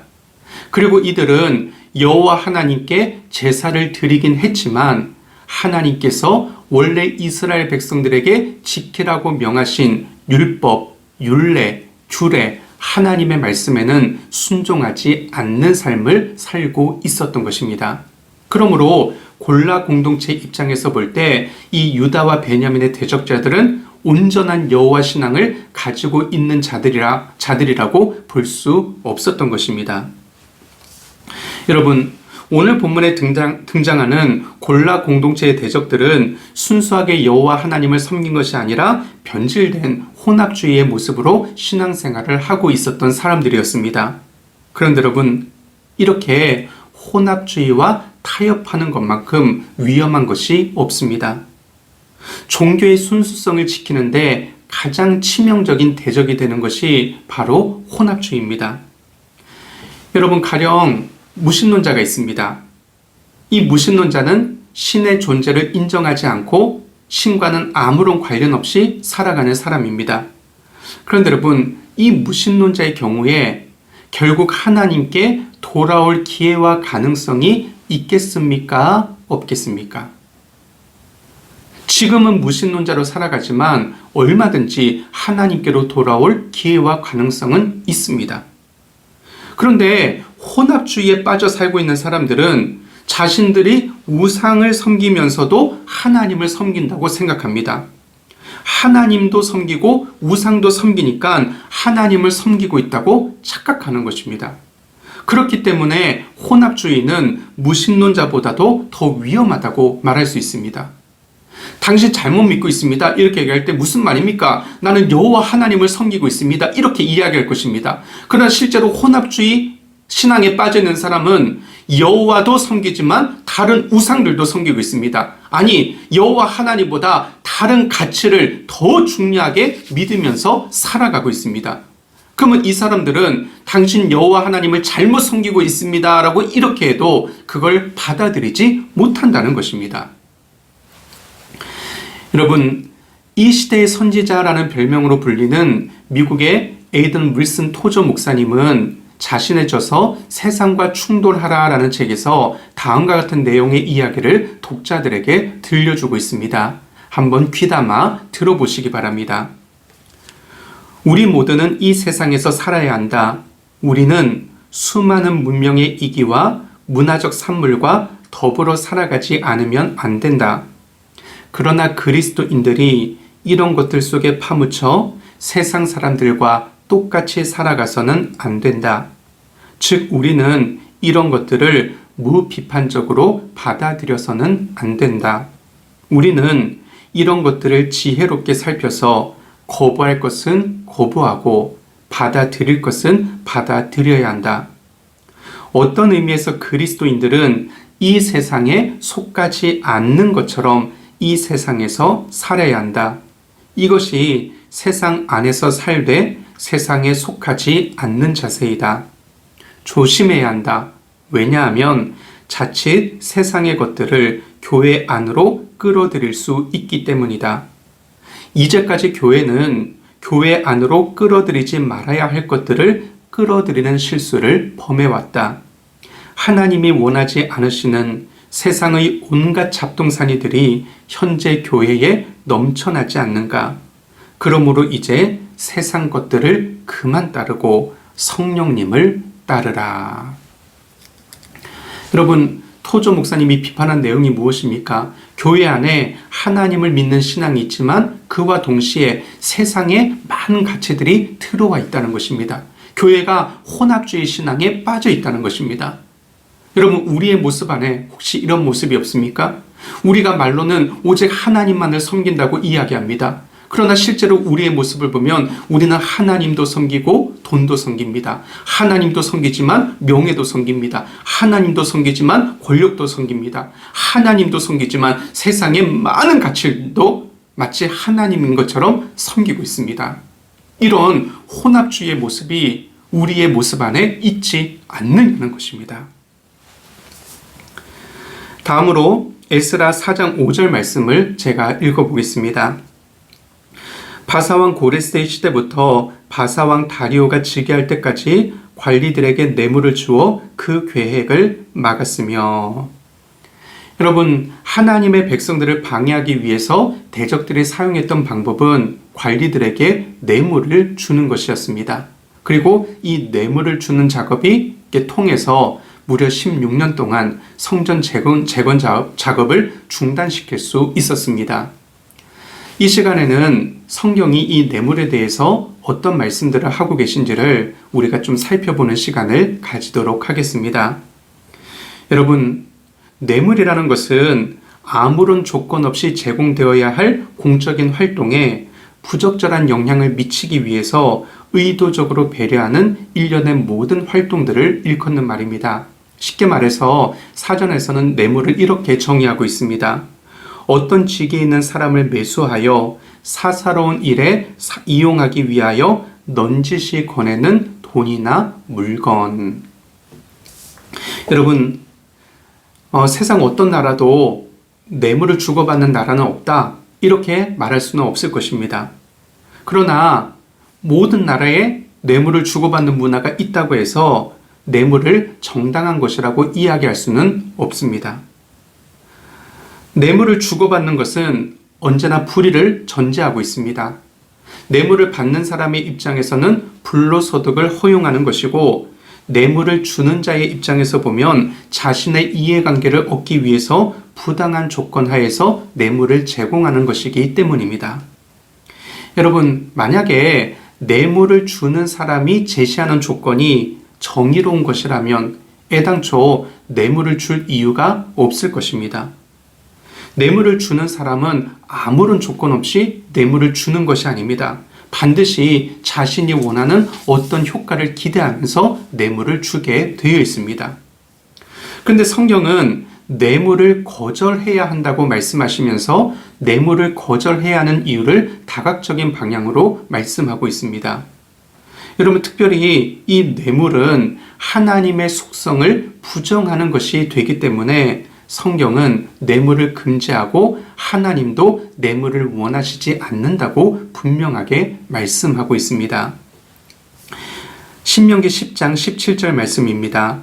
그리고 이들은 여호와 하나님께 제사를 드리긴 했지만 하나님께서 원래 이스라엘 백성들에게 지키라고 명하신 율법, 율례, 규례, 하나님의 말씀에는 순종하지 않는 삶을 살고 있었던 것입니다. 그러므로 골라 공동체 입장에서 볼 때 이 유다와 베냐민의 대적자들은 온전한 여호와 신앙을 가지고 있는 자들이라고 볼 수 없었던 것입니다. 여러분, 오늘 본문에 등장하는 골라 공동체의 대적들은 순수하게 여호와 하나님을 섬긴 것이 아니라 변질된 혼합주의의 모습으로 신앙생활을 하고 있었던 사람들이었습니다. 그런데 여러분, 이렇게 혼합주의와 타협하는 것만큼 위험한 것이 없습니다. 종교의 순수성을 지키는데 가장 치명적인 대적이 되는 것이 바로 혼합주의입니다. 여러분, 가령 무신론자가 있습니다. 이 무신론자는 신의 존재를 인정하지 않고 신과는 아무런 관련 없이 살아가는 사람입니다. 그런데 여러분, 이 무신론자의 경우에 결국 하나님께 돌아올 기회와 가능성이 있겠습니까? 없겠습니까? 지금은 무신론자로 살아가지만 얼마든지 하나님께로 돌아올 기회와 가능성은 있습니다. 그런데 혼합주의에 빠져 살고 있는 사람들은 자신들이 우상을 섬기면서도 하나님을 섬긴다고 생각합니다. 하나님도 섬기고 우상도 섬기니까 하나님을 섬기고 있다고 착각하는 것입니다. 그렇기 때문에 혼합주의는 무신론자보다도 더 위험하다고 말할 수 있습니다. 당신 잘못 믿고 있습니다. 이렇게 얘기할 때 무슨 말입니까? 나는 여호와 하나님을 섬기고 있습니다. 이렇게 이야기할 것입니다. 그러나 실제로 혼합주의 신앙에 빠져 있는 사람은 여호와도 섬기지만 다른 우상들도 섬기고 있습니다. 아니, 여호와 하나님보다 다른 가치를 더 중요하게 믿으면서 살아가고 있습니다. 그러면 이 사람들은 당신 여호와 하나님을 잘못 섬기고 있습니다 라고 이렇게 해도 그걸 받아들이지 못한다는 것입니다. 여러분, 이 시대의 선지자라는 별명으로 불리는 미국의 에이든 윌슨 토저 목사님은 자신의 저서 세상과 충돌하라라는 책에서 다음과 같은 내용의 이야기를 독자들에게 들려주고 있습니다. 한번 귀담아 들어보시기 바랍니다. 우리 모두는 이 세상에서 살아야 한다. 우리는 수많은 문명의 이기와 문화적 산물과 더불어 살아가지 않으면 안 된다. 그러나 그리스도인들이 이런 것들 속에 파묻혀 세상 사람들과 똑같이 살아가서는 안 된다. 즉, 우리는 이런 것들을 무비판적으로 받아들여서는 안 된다. 우리는 이런 것들을 지혜롭게 살펴서 거부할 것은 거부하고 받아들일 것은 받아들여야 한다. 어떤 의미에서 그리스도인들은 이 세상에 속하지 않는 것처럼 이 세상에서 살아야 한다. 이것이 세상 안에서 살되 세상에 속하지 않는 자세이다. 조심해야 한다. 왜냐하면 자칫 세상의 것들을 교회 안으로 끌어들일 수 있기 때문이다. 이제까지 교회는 교회 안으로 끌어들이지 말아야 할 것들을 끌어들이는 실수를 범해왔다. 하나님이 원하지 않으시는 세상의 온갖 잡동사니들이 현재 교회에 넘쳐나지 않는가? 그러므로 이제 세상 것들을 그만 따르고 성령님을 따르라. 여러분, 토조 목사님이 비판한 내용이 무엇입니까? 교회 안에 하나님을 믿는 신앙이 있지만 그와 동시에 세상에 많은 가치들이 들어와 있다는 것입니다. 교회가 혼합주의 신앙에 빠져 있다는 것입니다. 여러분, 우리의 모습 안에 혹시 이런 모습이 없습니까? 우리가 말로는 오직 하나님만을 섬긴다고 이야기합니다. 그러나 실제로 우리의 모습을 보면 우리는 하나님도 섬기고 돈도 섬깁니다. 하나님도 섬기지만 명예도 섬깁니다. 하나님도 섬기지만 권력도 섬깁니다. 하나님도 섬기지만 세상의 많은 가치도 마치 하나님인 것처럼 섬기고 있습니다. 이런 혼합주의의 모습이 우리의 모습 안에 있지 않느냐는 것입니다. 다음으로 에스라 4장 5절 말씀을 제가 읽어보겠습니다. 바사왕 고레스의 시대부터 바사왕 다리오가 즉위할 때까지 관리들에게 뇌물을 주어 그 계획을 막았으며. 여러분, 하나님의 백성들을 방해하기 위해서 대적들이 사용했던 방법은 관리들에게 뇌물을 주는 것이었습니다. 그리고 이 뇌물을 주는 작업이 통해서 무려 16년 동안 성전 재건 작업을 중단시킬 수 있었습니다. 이 시간에는 성경이 이 뇌물에 대해서 어떤 말씀들을 하고 계신지를 우리가 좀 살펴보는 시간을 가지도록 하겠습니다. 여러분, 뇌물이라는 것은 아무런 조건 없이 제공되어야 할 공적인 활동에 부적절한 영향을 미치기 위해서 의도적으로 배려하는 일련의 모든 활동들을 일컫는 말입니다. 쉽게 말해서 사전에서는 뇌물을 이렇게 정의하고 있습니다. 어떤 직에 있는 사람을 매수하여 사사로운 일에 이용하기 위하여 넌지시 권해는 돈이나 물건. 여러분, 세상 어떤 나라도 뇌물을 주고받는 나라는 없다, 이렇게 말할 수는 없을 것입니다. 그러나 모든 나라에 뇌물을 주고받는 문화가 있다고 해서 뇌물을 정당한 것이라고 이야기할 수는 없습니다. 뇌물을 주고받는 것은 언제나 불의를 전제하고 있습니다. 뇌물을 받는 사람의 입장에서는 불로소득을 허용하는 것이고 뇌물을 주는 자의 입장에서 보면 자신의 이해관계를 얻기 위해서 부당한 조건 하에서 뇌물을 제공하는 것이기 때문입니다. 여러분, 만약에 뇌물을 주는 사람이 제시하는 조건이 정의로운 것이라면 애당초 뇌물을 줄 이유가 없을 것입니다. 뇌물을 주는 사람은 아무런 조건 없이 뇌물을 주는 것이 아닙니다. 반드시 자신이 원하는 어떤 효과를 기대하면서 뇌물을 주게 되어 있습니다. 그런데 성경은 뇌물을 거절해야 한다고 말씀하시면서 뇌물을 거절해야 하는 이유를 다각적인 방향으로 말씀하고 있습니다. 여러분, 특별히 이 뇌물은 하나님의 속성을 부정하는 것이 되기 때문에 성경은 뇌물을 금지하고 하나님도 뇌물을 원하시지 않는다고 분명하게 말씀하고 있습니다. 신명기 10장 17절 말씀입니다.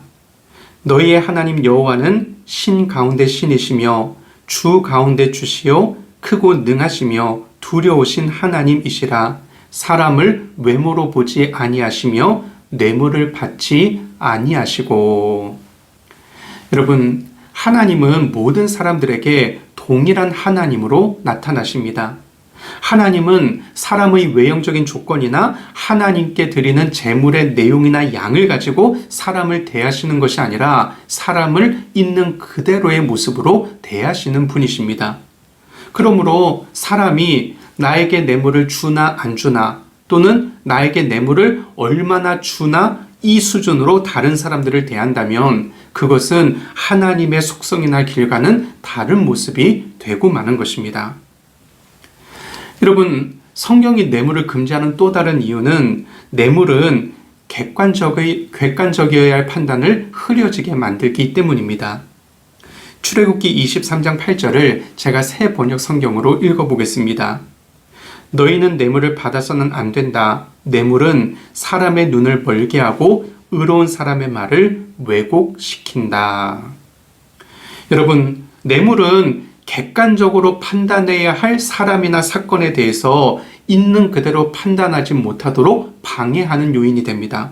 너희의 하나님 여호와는 신 가운데 신이시며 주 가운데 주시요 크고 능하시며 두려우신 하나님이시라. 사람을 외모로 보지 아니하시며 뇌물을 받지 아니하시고. 여러분, 하나님은 모든 사람들에게 동일한 하나님으로 나타나십니다. 하나님은 사람의 외형적인 조건이나 하나님께 드리는 제물의 내용이나 양을 가지고 사람을 대하시는 것이 아니라 사람을 있는 그대로의 모습으로 대하시는 분이십니다. 그러므로 사람이 나에게 뇌물을 주나 안 주나 또는 나에게 뇌물을 얼마나 주나 이 수준으로 다른 사람들을 대한다면 그것은 하나님의 속성이나 길과는 다른 모습이 되고 마는 것입니다. 여러분, 성경이 뇌물을 금지하는 또 다른 이유는 뇌물은 객관적이어야 할 판단을 흐려지게 만들기 때문입니다. 출애굽기 23장 8절을 제가 새 번역 성경으로 읽어보겠습니다. 너희는 뇌물을 받아서는 안 된다. 뇌물은 사람의 눈을 멀게 하고 의로운 사람의 말을 왜곡시킨다. 여러분, 뇌물은 객관적으로 판단해야 할 사람이나 사건에 대해서 있는 그대로 판단하지 못하도록 방해하는 요인이 됩니다.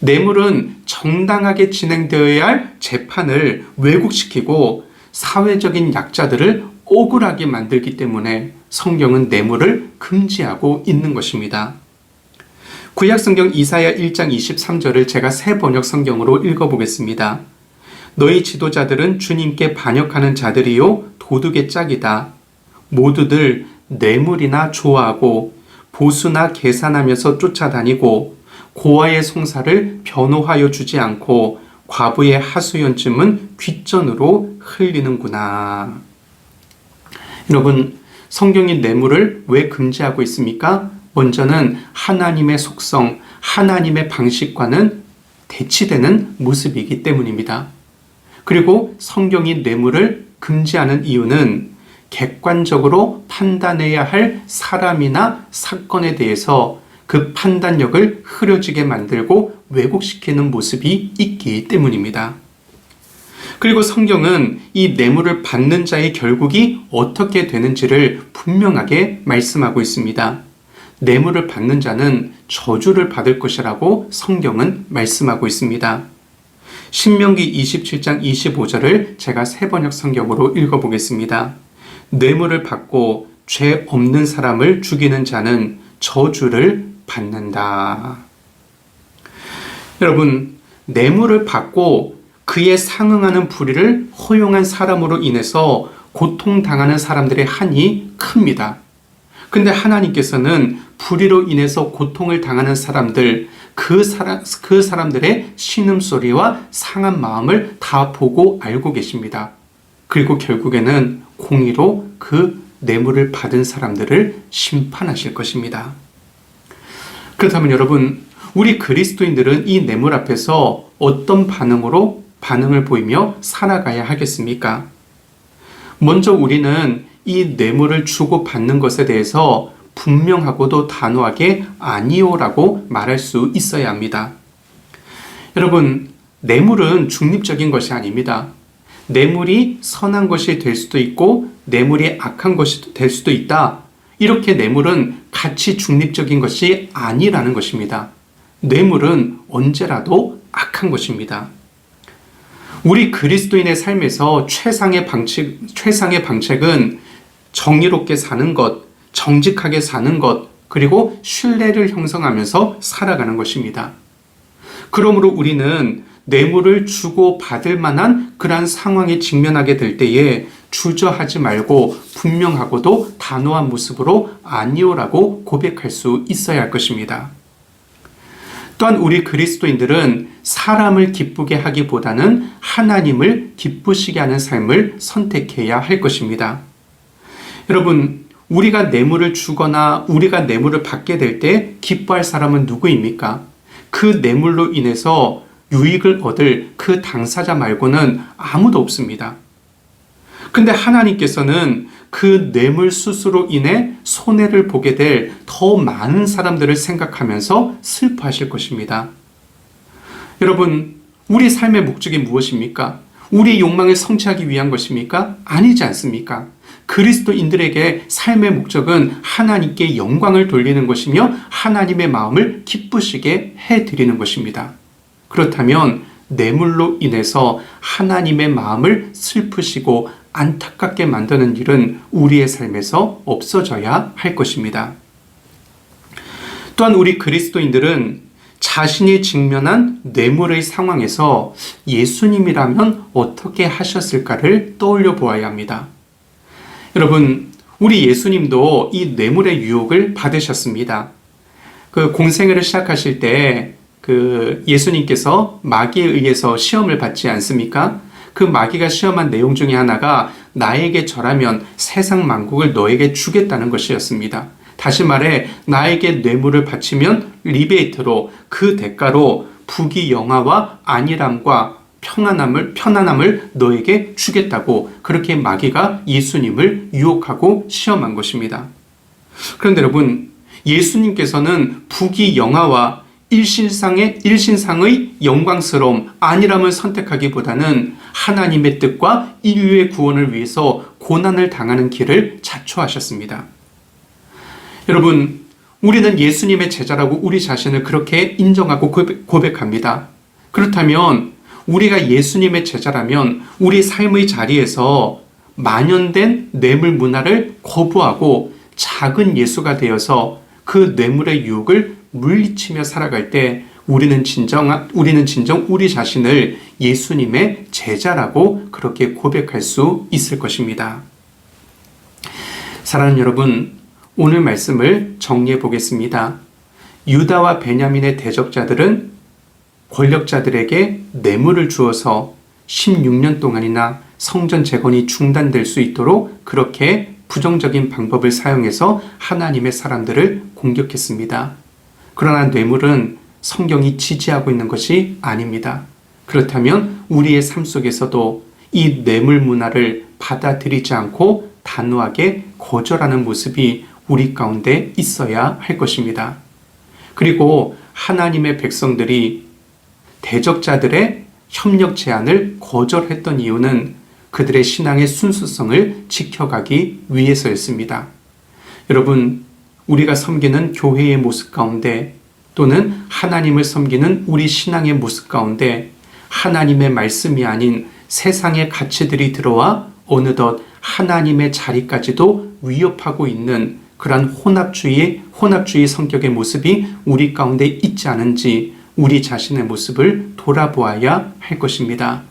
뇌물은 정당하게 진행되어야 할 재판을 왜곡시키고 사회적인 약자들을 억울하게 만들기 때문에 성경은 뇌물을 금지하고 있는 것입니다. 구약성경 이사야 1장 23절을 제가 새 번역 성경으로 읽어보겠습니다. 너희 지도자들은 주님께 반역하는 자들이요 도둑의 짝이다. 모두들 뇌물이나 좋아하고 보수나 계산하면서 쫓아다니고 고아의 송사를 변호하여 주지 않고 과부의 하소연쯤은 귓전으로 흘리는구나. 여러분, 성경이 뇌물을 왜 금지하고 있습니까? 먼저는 하나님의 속성, 하나님의 방식과는 대치되는 모습이기 때문입니다. 그리고 성경이 뇌물을 금지하는 이유는 객관적으로 판단해야 할 사람이나 사건에 대해서 그 판단력을 흐려지게 만들고 왜곡시키는 모습이 있기 때문입니다. 그리고 성경은 이 뇌물을 받는 자의 결국이 어떻게 되는지를 분명하게 말씀하고 있습니다. 뇌물을 받는 자는 저주를 받을 것이라고 성경은 말씀하고 있습니다. 신명기 27장 25절을 제가 새 번역 성경으로 읽어보겠습니다. 뇌물을 받고 죄 없는 사람을 죽이는 자는 저주를 받는다. 여러분, 뇌물을 받고 그에 상응하는 불의를 허용한 사람으로 인해서 고통당하는 사람들의 한이 큽니다. 근데 하나님께서는 불의로 인해서 고통을 당하는 사람들, 그 사람들의 신음소리와 상한 마음을 다 보고 알고 계십니다. 그리고 결국에는 공의로 그 뇌물을 받은 사람들을 심판하실 것입니다. 그렇다면 여러분, 우리 그리스도인들은 이 뇌물 앞에서 어떤 반응을 보이며 살아가야 하겠습니까? 먼저 우리는 이 뇌물을 주고 받는 것에 대해서 분명하고도 단호하게 아니요라고 말할 수 있어야 합니다. 여러분, 뇌물은 중립적인 것이 아닙니다. 뇌물이 선한 것이 될 수도 있고 뇌물이 악한 것이 될 수도 있다. 이렇게 뇌물은 가치 중립적인 것이 아니라는 것입니다. 뇌물은 언제라도 악한 것입니다. 우리 그리스도인의 삶에서 최상의 방책은 정의롭게 사는 것, 정직하게 사는 것, 그리고 신뢰를 형성하면서 살아가는 것입니다. 그러므로 우리는 뇌물을 주고 받을 만한 그러한 상황에 직면하게 될 때에 주저하지 말고 분명하고도 단호한 모습으로 아니오라고 고백할 수 있어야 할 것입니다. 또한 우리 그리스도인들은 사람을 기쁘게 하기보다는 하나님을 기쁘시게 하는 삶을 선택해야 할 것입니다. 여러분, 우리가 뇌물을 주거나 우리가 뇌물을 받게 될 때 기뻐할 사람은 누구입니까? 그 뇌물로 인해서 유익을 얻을 그 당사자 말고는 아무도 없습니다. 근데 하나님께서는 그 뇌물 수수로 인해 손해를 보게 될 더 많은 사람들을 생각하면서 슬퍼하실 것입니다. 여러분, 우리 삶의 목적이 무엇입니까? 우리 욕망을 성취하기 위한 것입니까? 아니지 않습니까? 그리스도인들에게 삶의 목적은 하나님께 영광을 돌리는 것이며 하나님의 마음을 기쁘시게 해드리는 것입니다. 그렇다면 뇌물로 인해서 하나님의 마음을 슬프시고 안타깝게 만드는 일은 우리의 삶에서 없어져야 할 것입니다. 또한 우리 그리스도인들은 자신이 직면한 뇌물의 상황에서 예수님이라면 어떻게 하셨을까를 떠올려 보아야 합니다. 여러분, 우리 예수님도 이 뇌물의 유혹을 받으셨습니다. 그 공생애를 시작하실 때 예수님께서 마귀에 의해서 시험을 받지 않습니까? 그 마귀가 시험한 내용 중에 하나가 나에게 절하면 세상 만국을 너에게 주겠다는 것이었습니다. 다시 말해 나에게 뇌물을 바치면 리베이트로 그 대가로 부귀영화와 안일함과 편안함을 너에게 주겠다고 그렇게 마귀가 예수님을 유혹하고 시험한 것입니다. 그런데 여러분, 예수님께서는 부귀영화와 일신상의 영광스러움, 안일함을 선택하기보다는 하나님의 뜻과 인류의 구원을 위해서 고난을 당하는 길을 자초하셨습니다. 여러분, 우리는 예수님의 제자라고 우리 자신을 그렇게 인정하고 고백합니다. 그렇다면 우리가 예수님의 제자라면 우리 삶의 자리에서 만연된 뇌물 문화를 거부하고 작은 예수가 되어서 그 뇌물의 유혹을 물리치며 살아갈 때 우리는 진정 우리 자신을 예수님의 제자라고 그렇게 고백할 수 있을 것입니다. 사랑하는 여러분, 오늘 말씀을 정리해 보겠습니다. 유다와 베냐민의 대적자들은 권력자들에게 뇌물을 주어서 16년 동안이나 성전 재건이 중단될 수 있도록 그렇게 부정적인 방법을 사용해서 하나님의 사람들을 공격했습니다. 그러나 뇌물은 성경이 지지하고 있는 것이 아닙니다. 그렇다면 우리의 삶 속에서도 이 뇌물 문화를 받아들이지 않고 단호하게 거절하는 모습이 우리 가운데 있어야 할 것입니다. 그리고 하나님의 백성들이 대적자들의 협력 제안을 거절했던 이유는 그들의 신앙의 순수성을 지켜가기 위해서였습니다. 여러분, 우리가 섬기는 교회의 모습 가운데 또는 하나님을 섬기는 우리 신앙의 모습 가운데 하나님의 말씀이 아닌 세상의 가치들이 들어와 어느덧 하나님의 자리까지도 위협하고 있는 그러한 혼합주의 성격의 모습이 우리 가운데 있지 않은지 우리 자신의 모습을 돌아보아야 할 것입니다.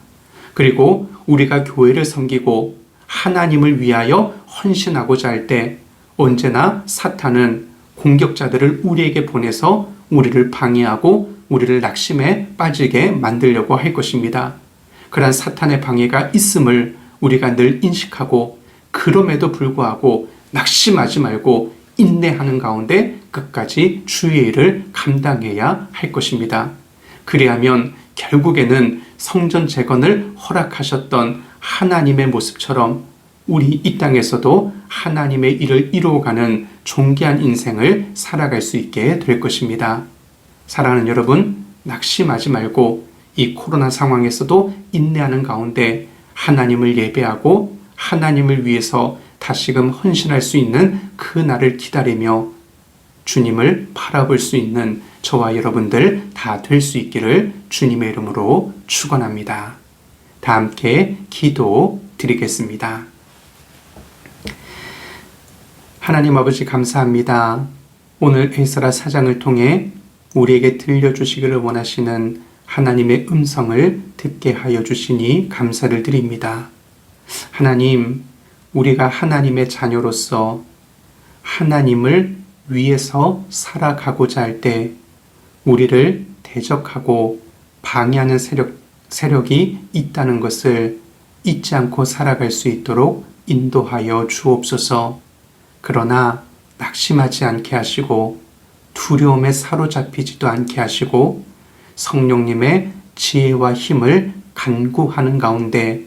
그리고 우리가 교회를 섬기고 하나님을 위하여 헌신하고자 할 때 언제나 사탄은 공격자들을 우리에게 보내서 우리를 방해하고 우리를 낙심에 빠지게 만들려고 할 것입니다. 그러한 사탄의 방해가 있음을 우리가 늘 인식하고 그럼에도 불구하고 낙심하지 말고 인내하는 가운데 끝까지 주의 일을 감당해야 할 것입니다. 그리하면 결국에는 성전 재건을 허락하셨던 하나님의 모습처럼 우리 이 땅에서도 하나님의 일을 이루어가는 존귀한 인생을 살아갈 수 있게 될 것입니다. 사랑하는 여러분, 낙심하지 말고 이 코로나 상황에서도 인내하는 가운데 하나님을 예배하고 하나님을 위해서 다시금 헌신할 수 있는 그 날을 기다리며 주님을 바라볼 수 있는 저와 여러분들 다 될 수 있기를 주님의 이름으로 축원합니다. 다 함께 기도 드리겠습니다. 하나님 아버지 감사합니다. 오늘 에스라 4장을 통해 우리에게 들려주시기를 원하시는 하나님의 음성을 듣게 하여 주시니 감사를 드립니다. 하나님, 우리가 하나님의 자녀로서 하나님을 위해서 살아가고자 할 때 우리를 대적하고 방해하는 세력이 있다는 것을 잊지 않고 살아갈 수 있도록 인도하여 주옵소서. 그러나 낙심하지 않게 하시고 두려움에 사로잡히지도 않게 하시고 성령님의 지혜와 힘을 간구하는 가운데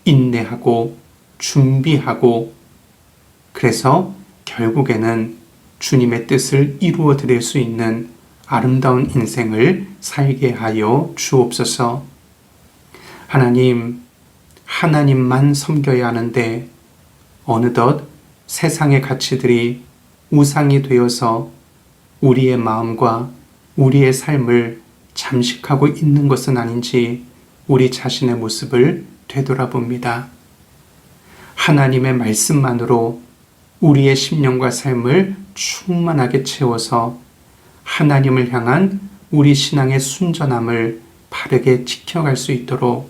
인내하고 준비하고 그래서 결국에는 주님의 뜻을 이루어 드릴 수 있는 아름다운 인생을 살게 하여 주옵소서. 하나님, 하나님만 섬겨야 하는데 어느덧 세상의 가치들이 우상이 되어서 우리의 마음과 우리의 삶을 잠식하고 있는 것은 아닌지 우리 자신의 모습을 되돌아봅니다. 하나님의 말씀만으로 우리의 심령과 삶을 충만하게 채워서 하나님을 향한 우리 신앙의 순전함을 바르게 지켜갈 수 있도록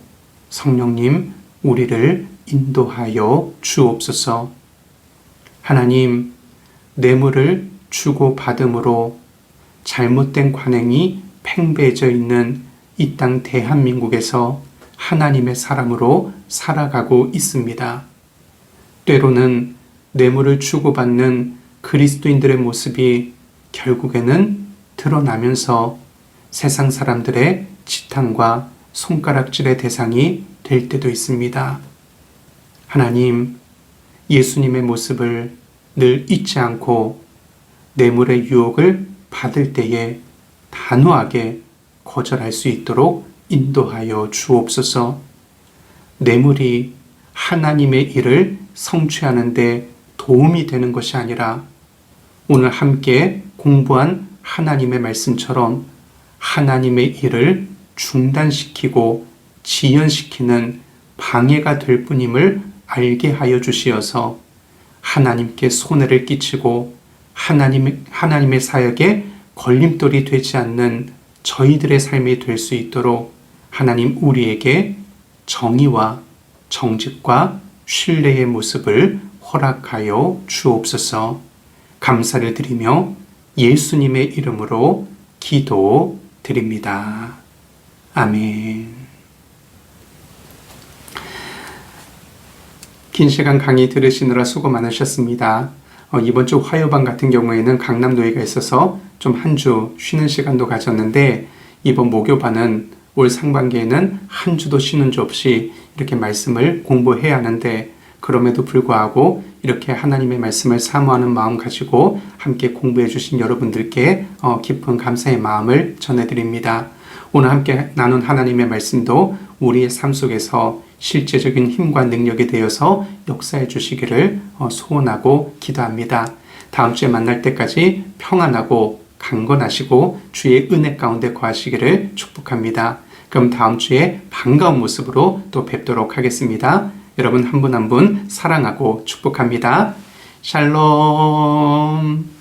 성령님 우리를 인도하여 주옵소서. 하나님, 뇌물을 주고 받음으로 잘못된 관행이 팽배해져 있는 이 땅 대한민국에서 하나님의 사람으로 살아가고 있습니다. 때로는 뇌물을 주고받는 그리스도인들의 모습이 결국에는 드러나면서 세상 사람들의 지탄과 손가락질의 대상이 될 때도 있습니다. 하나님, 예수님의 모습을 늘 잊지 않고 뇌물의 유혹을 받을 때에 단호하게 거절할 수 있도록 인도하여 주옵소서. 뇌물이 하나님의 일을 성취하는 데 도움이 되는 것이 아니라 오늘 함께 공부한 하나님의 말씀처럼 하나님의 일을 중단시키고 지연시키는 방해가 될 뿐임을 알게 하여 주시어서 하나님께 손해를 끼치고 하나님의 사역에 걸림돌이 되지 않는 저희들의 삶이 될 수 있도록 하나님 우리에게 정의와 정직과 신뢰의 모습을 허락하여 주옵소서. 감사를 드리며 예수님의 이름으로 기도드립니다. 아멘. 긴 시간 강의 들으시느라 수고 많으셨습니다. 이번 주 화요반 같은 경우에는 강남노예가 있어서 좀 한 주 쉬는 시간도 가졌는데 이번 목요반은 올 상반기에는 한 주도 쉬는 주 없이 이렇게 말씀을 공부해야 하는데 그럼에도 불구하고 이렇게 하나님의 말씀을 사모하는 마음 가지고 함께 공부해 주신 여러분들께 깊은 감사의 마음을 전해드립니다. 오늘 함께 나눈 하나님의 말씀도 우리의 삶 속에서 실제적인 힘과 능력이 되어서 역사해 주시기를 소원하고 기도합니다. 다음 주에 만날 때까지 평안하고 강건하시고 주의 은혜 가운데 거하시기를 축복합니다. 그럼 다음 주에 반가운 모습으로 또 뵙도록 하겠습니다. 여러분 한 분 한 분 사랑하고 축복합니다. 샬롬.